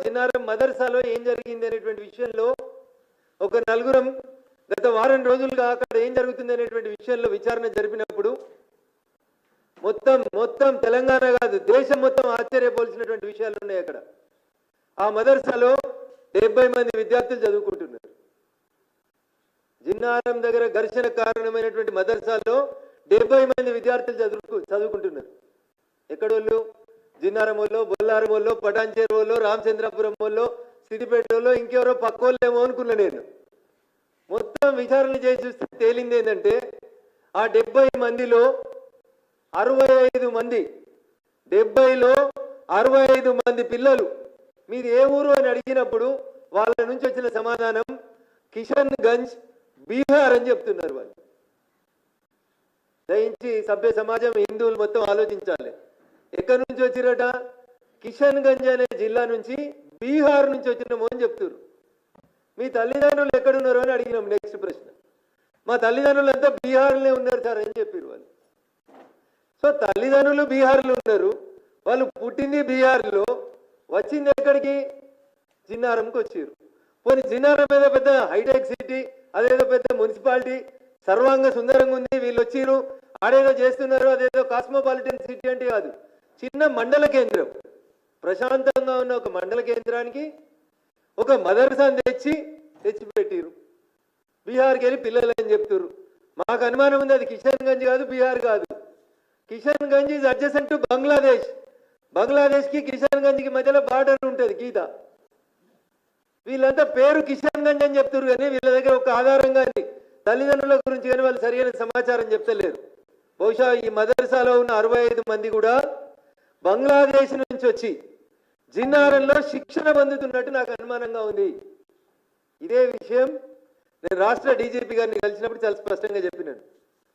జిన్నారం మదర్సాలో ఏం జరిగింది అనేటువంటి విషయంలో ఒక నలుగురం గత వారం రోజులుగా అక్కడ ఏం జరుగుతుంది అనేటువంటి విషయంలో విచారణ జరిపినప్పుడు మొత్తం తెలంగాణ కాదు దేశం మొత్తం ఆశ్చర్యపోల్సినటువంటి విషయాలు ఉన్నాయి. అక్కడ ఆ మదర్సాలో 70 మంది విద్యార్థులు చదువుకుంటున్నారు. జిన్నారం దగ్గర ఘర్షణ కారణమైనటువంటి మదర్సాలో 70 మంది విద్యార్థులు చదువుకుంటున్నారు. ఎక్కడోళ్ళు? జిన్నారం వాళ్ళు, బొల్లారం వాళ్ళు, పటాన్చేరు వాళ్ళు, రామచంద్రపురం వాళ్ళు, సిద్దిపేట వాళ్ళు, ఇంకెవరో పక్కోళ్ళేమో అనుకున్నా నేను. మొత్తం విచారణ చేసి చూస్తే తేలింది ఏంటంటే ఆ 70 మందిలో 65 మంది 70లో 65 మంది పిల్లలు మీది ఏ ఊరు అని అడిగినప్పుడు వాళ్ళ నుంచి వచ్చిన సమాధానం కిషన్ గంజ్ బీహార్ అని చెప్తున్నారు. వాళ్ళు దయించి సభ్య సమాజం హిందువులు మొత్తం ఆలోచించాలి. ఎక్కడి నుంచి వచ్చిరట? కిషన్ గంజ్ అనే జిల్లా నుంచి బీహార్ నుంచి వచ్చినామో అని చెప్తున్నారు. మీ తల్లిదండ్రులు ఎక్కడున్నారు అని అడిగినాం. నెక్స్ట్ ప్రశ్న, మా తల్లిదండ్రులు అంతా బీహార్లోనే ఉన్నారు సార్ అని చెప్పారు వాళ్ళు. సో తల్లిదండ్రులు బీహార్లో ఉన్నారు, వాళ్ళు పుట్టింది బీహార్లో, వచ్చింది ఎక్కడికి? జిన్నారంకి వచ్చారు. పోనీ జిన్నారం ఏదో పెద్ద హైటెక్ సిటీ, అదేదో పెద్ద మున్సిపాలిటీ సర్వాంగ సుందరంగా ఉంది, వీళ్ళు వచ్చిరు ఆడేదో చేస్తున్నారు, అదేదో కాస్మోపాలిటన్ సిటీ అంటే కాదు, చిన్న మండల కేంద్రం. ప్రశాంతంగా ఉన్న ఒక మండల కేంద్రానికి ఒక మదర్సాను తెచ్చిపెట్టిరు. బీహార్కి వెళ్ళి పిల్లలు అని చెప్తారు. మాకు అనుమానం ఉంది అది కిషన్ గంజ్ కాదు, బీహార్ కాదు. Kishanganj is adjacent to Bangladesh. బంగ్లాదేశ్కి కిషన్ గంజ్కి మధ్యలో బార్డర్ ఉంటుంది, గీత. వీళ్ళంతా పేరు కిషన్ గంజ్ అని చెప్తారు కానీ వీళ్ళ దగ్గర ఒక ఆధారం కానీ తల్లిదండ్రుల గురించి కానీ వాళ్ళు సరైన సమాచారం చెప్తలేరు. బహుశా ఈ మదర్సాలో ఉన్న 65 మంది కూడా బంగ్లాదేశ్ నుంచి వచ్చి జిన్నారంలో శిక్షణ పొందుతున్నట్టు నాకు అనుమానంగా ఉంది. ఇదే విషయం నేను రాష్ట్ర డీజీపీ గారిని కలిసినప్పుడు చాలా స్పష్టంగా చెప్పినాను.